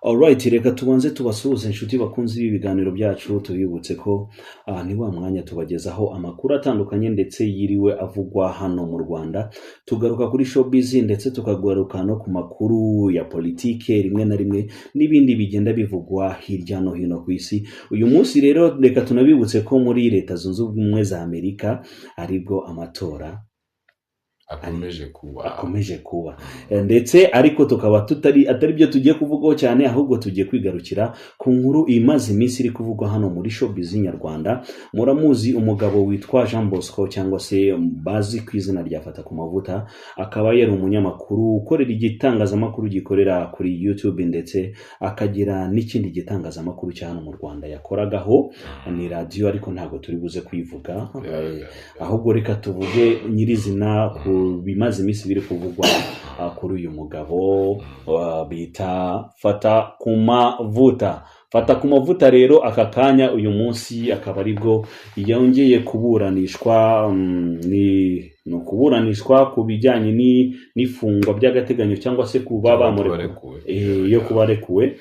Alright, reka tubanze tubasuhuze inshuti bakunzi b'ibiganiro byacu tubibutse ko ni wa mwanya tubagezaho amakuru atandukanye ndetse yiriwe avugwa hano mu Rwanda. Tugaruka kuri showbiz ndetse tukagaruka no ku makuru ya politike rimwe na rimwe n'ibindi bigenda bivugwa hirya no hino ku isi. Uyu munsi rero reka tunabibutse ko muri Leta Zunze Ubumwe za Amerika aribwo amatora akomeje kuba ndetse ariko tukaba atari byo tugiye kuvugaho cyane, ahubwo tugiye kwigarukira ku nkuru imaze iminsi iri kuvugwa hano muri showbiz nyarwanda. Muramuzi umugabo witwa Jean Bosco cyangwa se bazi ku izina rya Fata ku Mavuta, akaba yari umunyamakuru ukorera igitangazamakuru gikorera kuri YouTube ndetse akagira n'ikindi gitangazamakuru cya hano mu Rwanda yakoragaho, ni radio ariko ntago turi buze kwivuga, ahubwo reka tuvuge nyirizina ku bimaze iminsi biri kuvugwa kuri uyu mugabo bita Fata ku Mavuta. Fata ku Mavuta rero aka kanya uyu munsi akaba aribwo yongeye kuburanishwa, ni kuburanishwa ku bijyanye n'ifungwa by'agateganyo cyangwa se kuba bamurekuwe yo kubarekuwe.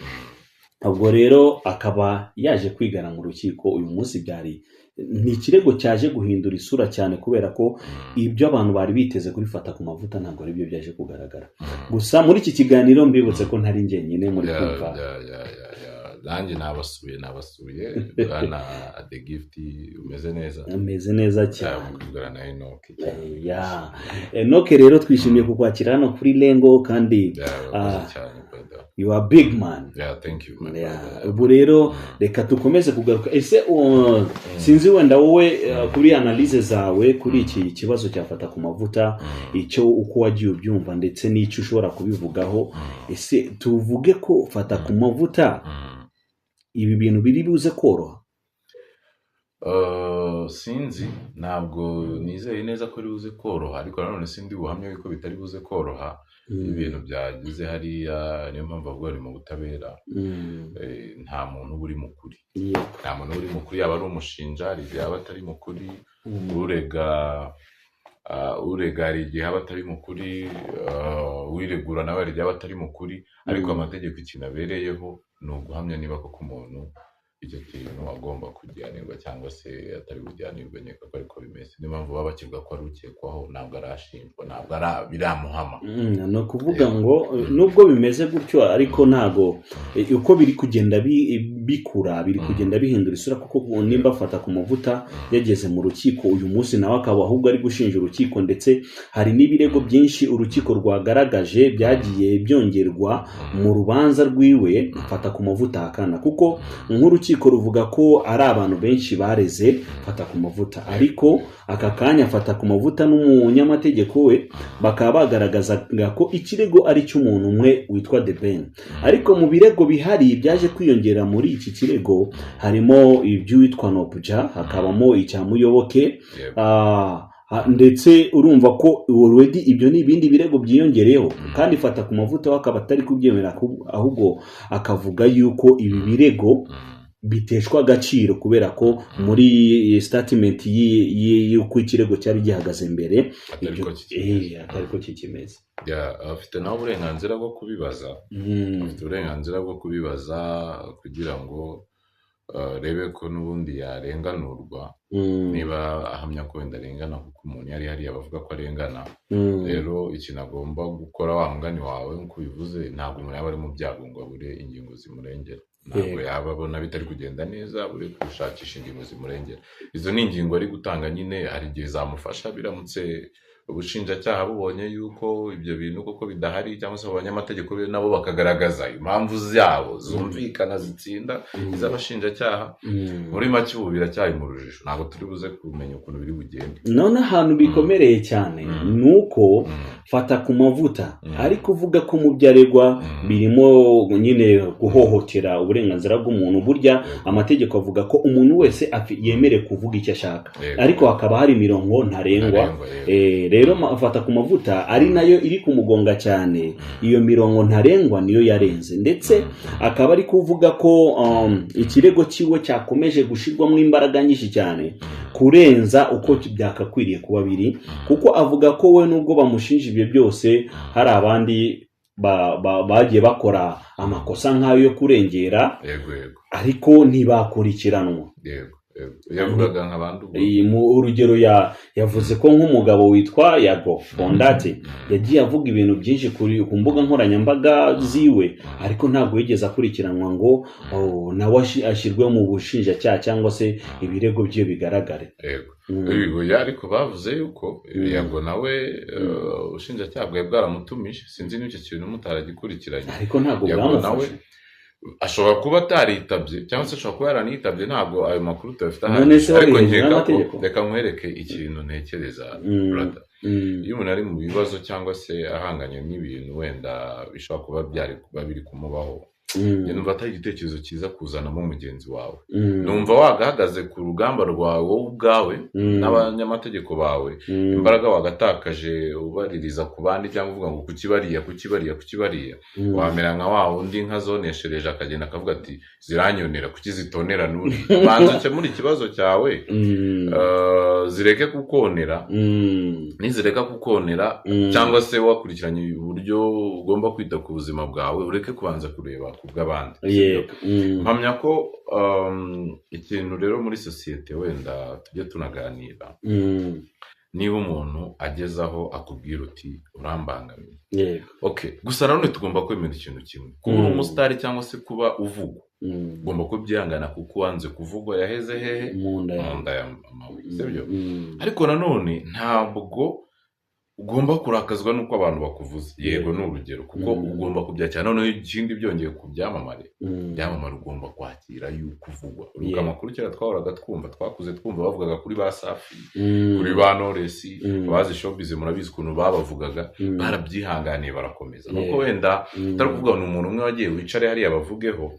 Ubwo rero akaba yaje kwigana mu rukiko uyu munsi. Byari ni ikirego cyaje guhindura isura cyane kubera ko ibyo abantu bari biteze kuri Fata ku Mavuta ntabwo ari byo byaje kugaragara. Gusa muri iki kiganiro mbibutse ko ntari njyenyine muri kumva. Nanjye nabasuye bwana The Gift, umeze neza cyane. Kugana Enoch. Enoch rero twishimiye kukwakira hano kuri Lengo kandi you are big man. Thank you. Ubu rero reka tukomeze kugaruka. Ese sinzi wenda wowe kuri analyse zawe kuri iki kibazo cya Fata ku Mavuta, icyo uko wagiye ubyumva ndetse n'icyo ushobora kubivugaho. Ese tuvuge ko Fata ku Mavuta ibi bintu biri buze koroha? Sinzi, ntabwo nizeye neza ko ribuze koroha, ariko nanone sindi buhamye ko bitari buze koroha. Ibintu byagize hariya niyo mpamvu avuga ni mu butabera. Nta muntu uri mukuri, nta muntu uri mukuri, yaba ari umushinja hari igihe aba atari mukuri, urega hari igihe aba atari mukuri, wiregura nawe hari igihe aba atari mukuri, ariko amategeko ikintu abereyeho ni uguhamya niba koko umuntu icyo kintu agomba kujyanirwa cyangwa se atari bujyanirwe. Nyeka ko ariko bimeze, niyo mpamvu baba bakivuga ko ari ukekwaho, ntabwo arashinjwa, ntabwo biramuhama. No kuvuga ngo nubwo bimeze gutyo ariko ntago uko biri kugenda bikura biri kugenda bihindura isura, kuko nimba Fata ku Mavuta yageze mu rukiko uyu munsi nawe akaba ahubwo ari gushinja urukiko, ndetse hari n'ibirego byinshi urukiko rwagaragaje byagiye byongerwa mu rubanza rwiwe. Fata ku Mavuta akana, kuko nk'urukiko ruvuga ko ari abantu benshi bareze Fata ku Mavuta, ariko aka kanya Fata ku Mavuta n'umunyamategeko we bakaba bagaragazaga ko ikirego ari cy'umuntu umwe witwa The Ben. Ariko mu birego bihari byaje kwiyongera muri iki kirego harimo iby'uwitwa Nopja, hakabamo icya Muyoboke, ndetse urumva ko already ibyo ni ibindi birego byiyongereyeho, kandi Fata ku Mavuta akaba atari kubyemera, ahubwo akavuga yuko ibi birego biteshwa agaciro kubera ko muri statement y'uko ikirego cyari gihagaze mbere atari ko kikimeze. Afite nawe uburenganzira bwo kubibaza, kugira ngo rebe ko n'ubundi yarenganurwa, niba ahamya ko wenda arengana, kuko umuntu yari hariya bavuga ko arengana. Rero ikintu agomba gukora, wa mugani wawe nk'uko bivuze, ntabwo umuntu yaba ari mu byago ngo abure ingingo zimurengera, ntabwo yaba abona bitari kugenda neza buri gushakisha ingingo zimurengera. Izo ni ingingo ari gutanga, nyine hari igihe zamufasha biramutse ubushinjacyaha bubonye yuko ibyo bintu koko bidahari, cyangwa se abanyamategeko be nabo bakagaragaza impamvu zabo zumvikana zitsinda iz'abashinjacyaha. Muri make ubu biracyari mu rujijo, ntabwo turi buze kumenya ukuntu biri bugende. None ahantu bikomereye cyane nuko Fata ku Mavuta ari kuvuga ko mu byaregwa birimo nyine guhohotera uburenganzira bw'umuntu. Burya amategeko avuga ko umuntu wese yemerewe kuvuga icyo ashaka, ariko hakaba hari mirongo ntarengwa. Rero Fata ku Mavuta ari nayo iri kumugonga cyane, iyo mirongo ntarengwa niyo yarenze, ndetse akaba ari kuvuga ko ikirego kiwe cyakomeje gushirwamo imbaraga nyinshi cyane kurenza uko byakakwiriye kuba biri, kuko avuga ko we nubwo bamushinja ibyo byose hari abandi bagiye bakora amakosa nk'ayo yo kurengera yego ariko ntibakurikiranwa. yego yavugaga nk'abandi urugero yavuze ko nk'umugabo witwa Yago Fondate yagiye avuga ibintu byinshi ku mbuga nkoranyambaga ziwe, ariko ntabwo yigeze akurikiranwa ngo nawe ashyirwe mu bushinjacyaha cyangwa se ibirego bye bigaragare. yego ariko bavuze yuko Yago nawe ubushinjacyaha bwawe bwaramutumije, sinzi n'icyo kintu mutaragikurikiranye, ariko ntabwo bwamufashe. ashobora kuba ataritabye cyangwa se ashobora kuba yaranitabye, ntabwo ayo makuru tuyafite ahandi, ariko nkeka ko reka nkwereke ikintu ntekereza brother. iyo umuntu ari mu bibazo cyangwa se ahanganye n'ibintu wenda bishobora kuba biri kumubaho, numva atari igitekerezo cyiza kuzanamo mugenzi wawe. numva wagahagaze ku rugamba rwawe wowe ubwawe n'abanyamategeko bawe, imbaraga wagatakaje ubaririza ku bandi cyangwa uvuga ngo kukibariya, wamera nka wa wundi inka zoneshereje akagenda akavuga ati ziranyonera kuki zitonera nuri, banza ukemura ikibazo cyawe, zireke kukonera. nizireka kukonera cyangwa se wakurikiranye uburyo ugomba kwita ku buzima bwawe, ureke kubanza kureba ku bw'abandi. mpamya ko ikintu rero muri sosiyete wenda tujye tunaganira, niba umuntu ageze aho akubwira uti urambangamiye, gusa nanone tugomba kwemera ikintu kimwe, kuba uri umusitari cyangwa se kuba uvugwa, ugomba kubyihangana kuko uwanze kuvugwa yaheze hehe mu nda y'amabuye, sibyo? ariko nanone ntabwo ugomba kurakazwa nuko abantu bakuvuze. yego ni urugero, kuko ugomba kubyakira. noneho ikindi byongeye ku byamamare ugomba kwakira yuko uvugwa. uruka amakuru kera twahoraga twakuze twumva bavugaga kuri ba Safi, kuri ba Knowless, bazi showbiz, murabizi ukuntu babavugaga, barabyihanganiye barakomeza. nuko wenda utari kuvuga ni umuntu umwe wagiye wicare hariya bavugeho,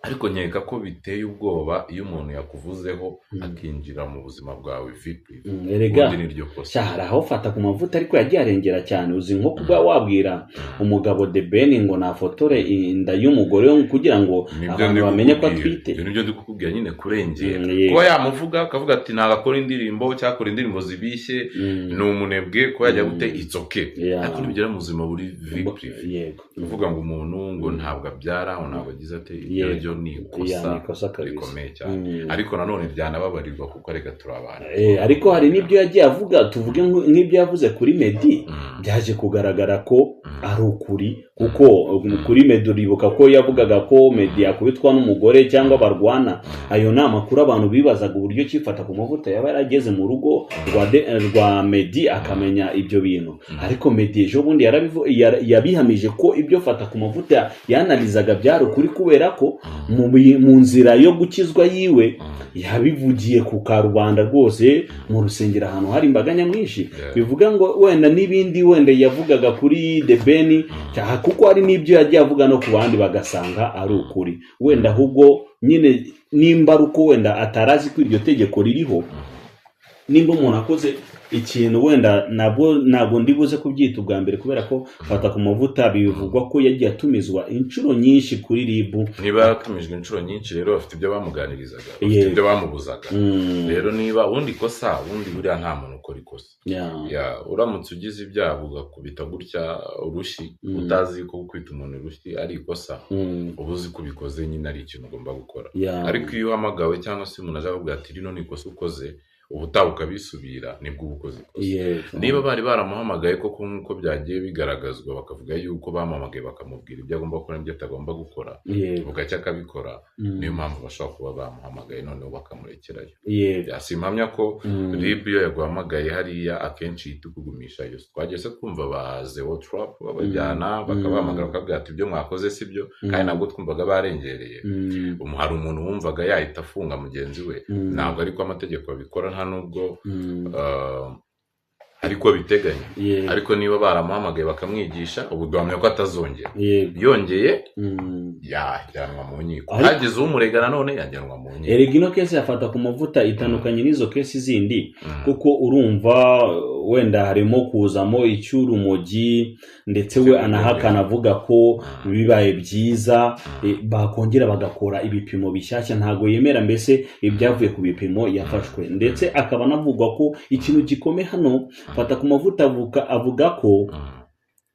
ariko nkeka ko biteye ubwoba iyo umuntu yakuvuzeho akinjira mu buzima bwawe vipi. hari aho fata ku mavuta ariko yagiye arengera cyane. uzi nko kuba wabwira umugabo The Ben ngo nafotore inda y'umugore kugira ngo abantu bamenye ko atwite. nibyo ndi kukubwira nyine, kurengera. kuba yamuvuga akavuga ati nagakora indirimbo cyakora indirimbo zibishye, ni umunebwe. kuba yajya gute itsoke, ariko nibigera mu buzima buri vipi. uvuga ngo umuntu ngo ntabwo abyara, ntabwo agize ate, ibyo ni ikosa rikomeye cyane. ariko nanone byanababarirwa kuko reka turabana. ariko hari n'ibyo yagiye avuga, tuvuge nk'ibyo yavuze kuri Meddy, byaje kugaragara ko ari ukuri, kuko kuri Meddy uribuka ko yavugaga ko Meddy yakubitwa n'umugore cyangwa barwana. ayo ni amakuru abantu bibazaga uburyo kifata ku mavuta yaba yarageze mu rugo rwa Meddy akamenya ibyo bintu. ariko Meddy ejo bundi yabihamije ko ibyo fata ku mavuta yanalizaga byari ukuri, kubera ko mu nzira yo gukizwa yiwe yabivugiye ku karubanda rwose, mu rusengero ahantu hari imbaga nyamwinshi. bivuga ngo wenda n'ibindi wenda yavugaga kuri The Ben, kuko hari n'ibyo yagiye avuga no ku bandi bagasanga ari ukuri. wenda ahubwo nyine nimba ari uko wenda atarazi ko iryo tegeko ririho, nimba umuntu akoze ikintu wenda ntabwo ndibuze kubyita ubwa mbere, kubera ko fata ku mavuta bivugwa ko yagiye atumizwa inshuro nyinshi kuri RIB. niba yatumijwe inshuro nyinshi rero bafite ibyo bamuganirizaga, bafite ibyo bamubuzaga. rero niba ubundi ikosa, ubundi buriya nta muntu ukora ikosa. uramutse ugize ibyaha ugakubita gutya urushyi, utazi ko gukubita umuntu urushyi ari ikosa, uba uzi ko ubikoze nyine ari ikintu ugomba gukora. ariko iyo uhamagawe cyangwa se umuntu aje akubwira ati rino ni ikosa ukoze, ubutaha ukabisubira, nibwo ubukoze ikosa. niba bari baramuhamagaye koko nk'uko byagiye bigaragazwa, bakavuga yuko bamuhamagaye bakamubwira ibyo agomba gukora n'ibyo atagomba gukora, bugacya akabikora, niyo mpamvu bashobora kuba bamuhamagaye noneho bakamurekerayo. simpamya ko RIB iyo yaguhamagaye hariya akenshi ihita ikugumishayo. twagiye se twumva ba Zeo Trap babajyana bakabahamagara bakabwira ati ibyo mwakoze si byo, kandi nabwo twumvaga barengereye. hari umuntu wumvaga yahita afunga mugenzi we, ntabwo ariko amategeko abikora, nta nubwo ariko biteganya. ariko niba baramuhamagaye bakamwigisha, ubu duhamya ko atazongera. yongeye yajyanwa mu nkiko, hageze umurega nanone yajyanwa mu nkiko. erega ino kesi yafata ku mavuta itandukanye n'izo kesi zindi, kuko urumva wenda harimo kuzamo icyurumogi, ndetse we anahakana avuga ko bibaye byiza bakongera bagakora ibipimo bishyashya. ntago yemera mbese ibyavuye ku bipimo yafashwe, ndetse akaba anavugwa ko ikintu gikomeye hano fata ku mavuta avuga ko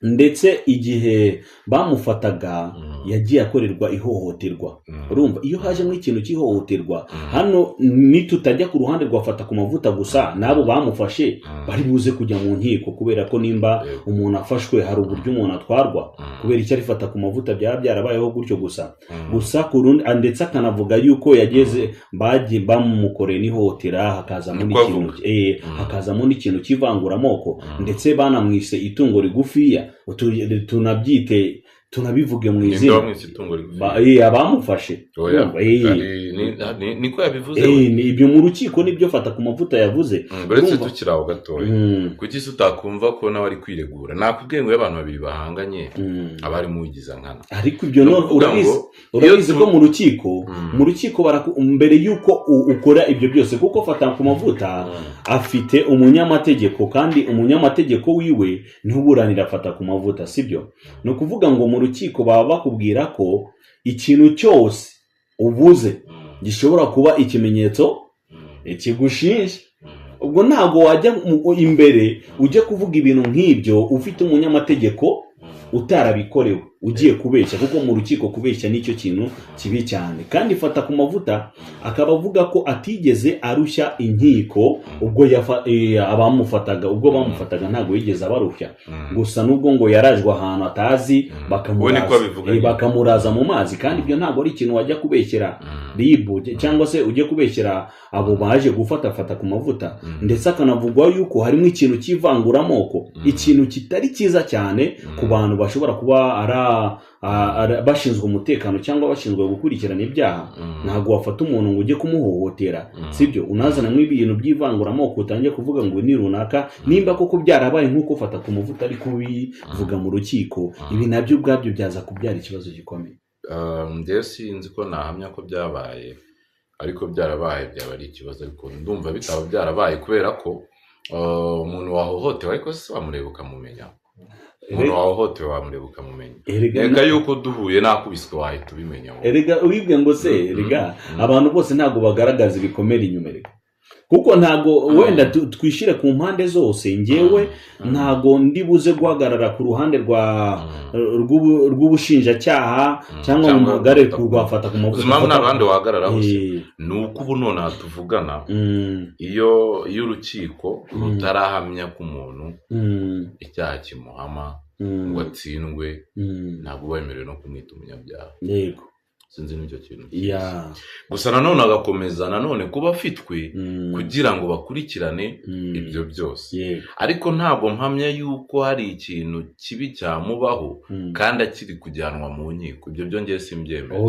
ndetse igihe bamufataga yagiye akorerwa ihohoterwa. Urumva iyo hajemo ikintu cy'ihohoterwa hano nitutajya ku ruhande rwafata ku mavuta gusa nabo bamufashe bari buze kujya mu nkiko, kubera ko nimba umuntu afashwe hari uburyo umuntu atwarwa, kubera icyo arifata ku mavuta byarabayeho gutyo gusa kurundi, ndetse akanavuga yuko yageze bagiye bamukoreye n'ihohotera hakazamo n'ikintu cy'ivanguramoko, ndetse banamwise itungo rigufiya. Tunabivuge mu izina abamufashe niko yabivuze. Ibyo mu rukiko nibyo fata ku mavuta yavuze. Uretse tukiri aho gatoya, kuki se utakumva ko nawe ari kwiregura? Nakubwiye ngo abantu babiri bahanganye abari mu wigiza nkana, ariko ibyo urabizi ko mu rukiko mbere yuko ukora ibyo byose, kuko fata ku mavuta afite umunyamategeko, kandi umunyamategeko wiwe niwe uburanira fata ku mavuta, sibyo? Ni ukuvuga ngo mu rukiko baba bakubwira ko ikintu cyose uvuze gishobora kuba ikimenyetso kigushinja. Ubwo ntabwo wajya imbere ujye kuvuga ibintu nk'ibyo ufite umunyamategeko utarabikorewe ugiye kubeshya, kuko mu rukiko kubeshya nicyo kintu kibi cyane. Kandi fata ku mavuta akaba avuga ko atigeze arushya inkiko ubwo bamufataga ntabwo yigeze abarushya, gusa nubwo ngo yarajwe ahantu atazi bakamuraza mu mazi, kandi ibyo ntabwo ari ikintu wajya kubeshyera ribu cyangwa se ujye kubeshyera abo baje gufata ku mavuta. Ndetse akanavugwa yuko harimo ikintu cy'ivanguramoko, ikintu kitari cyiza cyane ku bantu bashobora kuba bashinzwe umutekano cyangwa bashinzwe gukurikirana ibyaha. Ntabwo wafata umuntu ngo ujye kumuhohotera, sibyo? Unazana ibintu by'ivanguramoko utangiye kuvuga ngo ni runaka, nimba koko byarabaye nk'uko fata ku mavuta ari kubivuga mu rukiko, ibi nabyo ubwabyo byaza kubyara ikibazo gikomeye. Njyewe sinzi ko nahamya ko byabaye, ariko byarabaye byaba ari ikibazo, ariko ndumva bitaba byarabaye kubera ko umuntu wahohotewe ariko se wamureba ukamumenya. Umuntu wahohotewe wamureba ukamumenya. Reka yuko duhuye nakubiswe wahita ubimenya. Wibwe ngo se abantu bose ntabwo bagaragaza ibikomere inyuma, kuko ntabwo wenda twishire ku mpande zose. Ngewe ntabwo ndibuze guhagarara ku ruhande rw'ubushinjacyaha cyangwa mu magare kurwafata ku mavuta. Uzumva n'abandi wahagarara hose nuko ubu none tuvugana iyo urukiko rutarahamya ku muntu icyaha kimuhama ngo atsindwe, ntabwo wemerewe no kumwita umunyabyaha. Yego, sinzi n'icyo kintu. Gusa nanone agakomeza nanone kuba afitwe kugira ngo bakurikirane ibyo byose. Ariko ntabwo mpamya yuko hari ikintu kibi cyamubaho kandi akiri kujyanwa mu nkiko. Ibyo byongeye simbyemera.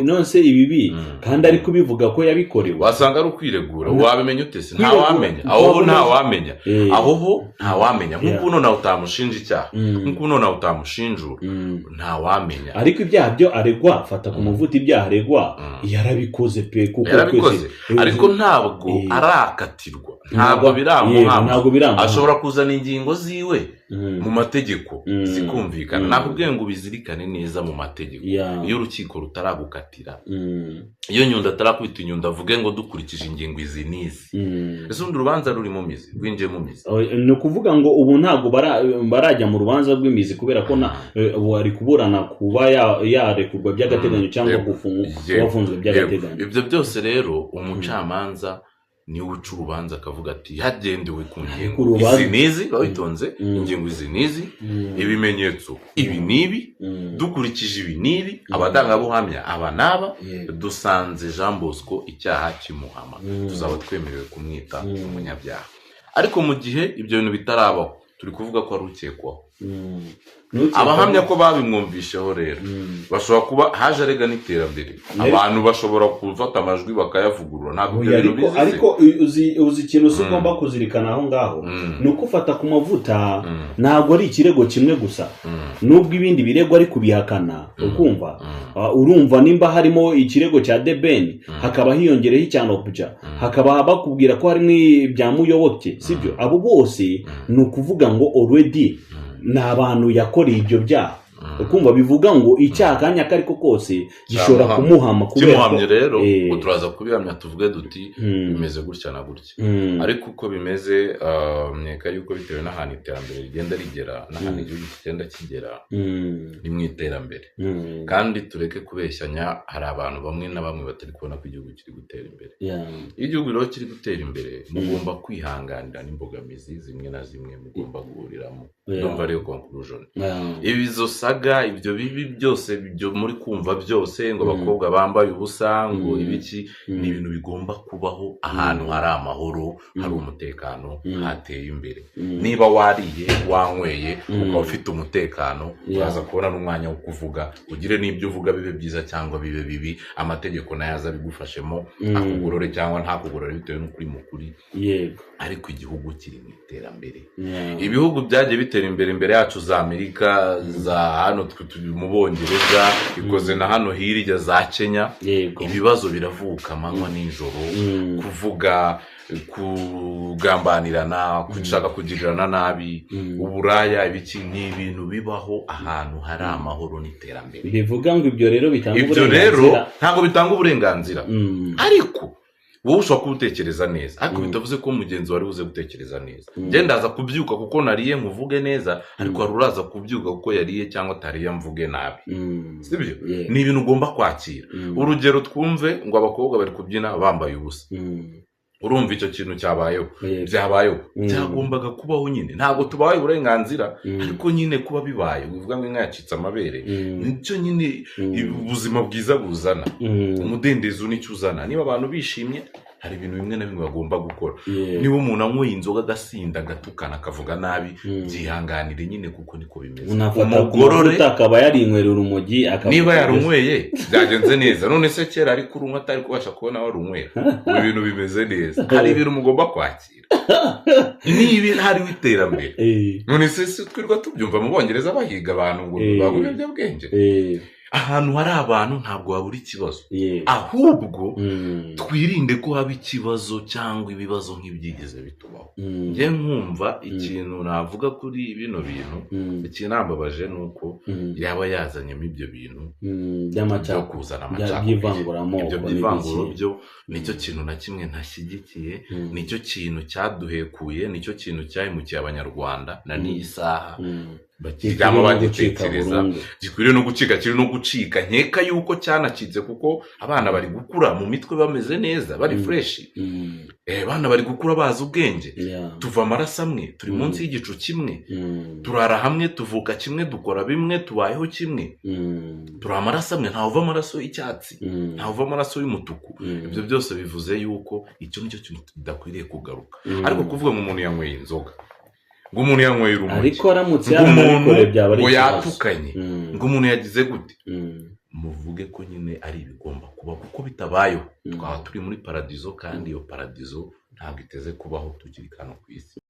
Nonse ibibi kandi ari kubivuga ko yabikorewe, wasanga ari ukwiregura. Wabimenya ute se? Ntawamenya. Aho ntawamenya. Ntawamenya. Nk'uko none utamushinja icyaha, nk'uko none utamushinjura, ntawamenya. Ariko ibyaha byo aregwa fata ku mavuta, ibyaha aregwa yarabikoze pe, kuko yarabikoze, ariko ntabwo arakatirwa, ntabwo biramuhama. Ashobora kuzana ingingo ziwe mu mategeko zikumvikana. Nakubwiye ngo bizirikane neza mu mategeko. Iyo urukiko rutaragukatira, iyo nyundo atarakubita inyundo avuge ngo dukurikije ingingo izi n'izi, ese undi urubanza ruri mu mizi, rwinjiye mu mizi. Ni ukuvuga ngo ubu ntabwo barajya mu rubanza rw'imizi, kubera ko wari kuburana kuba yarekurwa by'agateganyo cyangwa wafunzwe by'agateganyo. Ibyo byose rero umucamanza niwe uca urubanza akavuga ati hagendewe ku ngingo izi n'izi, bawitonze ingingo izi n'izi, ibimenyetso ibi n'ibi, dukurikije ibi n'ibi, abadangabuhamya aba n'aba, dusanze Jean Bosco icyaha kimuhama, tuzaba twemerewe kumwita umunyabyaha. Ariko mu gihe ibyo bintu bitarabaho, turi kuvuga ko ari ukekwaho. Abahamya ko babimwumvisheho rero bashobora kuba haje arega n'iterambere, abantu bashobora gufata amajwi bakayavugurura. Ntabwo ibyo bintu bizi. Ariko uzi ikintu ugomba kuzirikana aho ngaho, ni uko ufata ku mavuta ntabwo ari ikirego kimwe gusa, nubwo ibindi birego ari kubihakana. Ukumva urumva nimba harimo ikirego cya Deben, hakaba hiyongereho icya Nobja, hakaba bakubwira ko harimo ibya Muyoboke, sibyo? Abo bose ni ukuvuga ngo already ni abantu yakoreye ibyo byaha. ukumva bivuga ngo icyaha akanya ako ariko kose gishobora kumuhama kimuhamye rero ngo turaza kubihamya tuvuge duti bimeze gutya na gutya ariko uko bimeze nkeka yuko bitewe n'ahantu iterambere rigenda rigera n'ahantu igihugu kigenda kigera ni mu iterambere kandi tureke kubeshyanya hari abantu bamwe na bamwe batari kubona ko igihugu kiri gutera imbere iyo igihugu rero kiri gutera imbere mugomba kwihanganira n'imbogamizi zimwe na zimwe mugomba guhuriramo ndumva ariyo conclusion ibizo saga ibyo bibi byose ibyo muri kumva byose ngo abakobwa bambaye ubusa ngo ibiki ni ibintu bigomba kubaho ahantu hari amahoro hari umutekano hateye imbere niba wariye wanyweye ukaba ufite umutekano uraza kubona n'umwanya wo kuvuga ugire n'ibyo uvuga bibe byiza cyangwa bibe bibi amategeko nayo aza bigufashemo akugorore cyangwa ntakugorore bitewe n'ukuri mukuri ariko igihugu kiri mu iterambere ibihugu byagiye bitera imbere yacu za Amerika za hano turi mu Bongereza ikoze na hano hirya za Kenya ibibazo biravuka amanywa n'ijoro kuvuga kugambanirana gushaka kugirirana nabi uburaya ibiki ni ibintu bibaho ahantu hari amahoro n'iterambere bivuga ngo ibyo rero bitanga uburenganzira ntabwo bitanga uburenganzira ariko wowe ushobora kubutekereza neza ariko bitavuze ko mugenzi wari buze gutekereza neza ndaza kubyuka kuko nariye nkuvuge neza ariko wari uraza kubyuka kuko yariye cyangwa atariye mvuge nabi sibyo ni ibintu ugomba kwakira urugero twumve ngo abakobwa bari kubyina bambaye ubusa urumva icyo kintu cyabayeho byabayeho byagombaga kubaho nyine ntabwo tubaye uburenganzira ariko nyine kuba bibaye bivuga ngo inka yacitse amabere nicyo nyine ubuzima bwiza buzana umudendezo nicyo uzana niba abantu bishimye hari ibintu bimwe na bimwe bagomba gukora niba umuntu anyweye inzoga agasinda agatukana akavuga nabi byihanganire nyine kuko niko bimeze umugorore akaba yarinywera urumogi niba yarunyweye byagenze neza none se kera ariko urunywa atari kubasha kubona warunywera ubu ibintu bimeze neza hari ibintu mugomba kwakira niba hariho iterambere none se twirwa tubyumva mu Bongereza bahiga abantu ngo bagure ibiyobyabwenge ahantu hari abantu ntabwo habura ikibazo ahubwo twirinde ko haba ikibazo cyangwa ibibazo nk'ibyigeze bitubaho njye nkumva ikintu navuga kuri bino bintu ikinambabaje ni uko yaba yazanyemo ibyo bintu byo kuzana amacakubiri ibyo by'ivanguro byo nicyo kintu na kimwe ntashyigikiye nicyo kintu cyaduhekuye nicyo kintu cyahemukiye abanyarwanda na n'iyi saha bakigamo bagitekereza gikwiriye no gucika kiri no gucika nkeka yuko cyanacitse kuko abana bari gukura mu mitwe bameze neza bari fresh abana bari gukura bazi ubwenge tuva amaraso amwe turi munsi y'igicu kimwe turara hamwe tuvuka kimwe dukora bimwe tubayeho kimwe turi amaraso amwe ntawuva amaraso y'icyatsi ntawuva amaraso y'umutuku ibyo byose bivuze yuko icyo nicyo kintu kidakwiriye kugaruka ariko kuvuga ngo umuntu yanyweye inzoga ngo umuntu yanyweye urumogi ariko aramutse yarabikore byaba ari ngo yatukanye ngo umuntu yagize gute muvuge ko nyine ari ibigomba kuba kuko bitabayeho twaba turi muri paradizo kandi iyo paradizo ntabwo iteze kubaho tukiri hano ku isi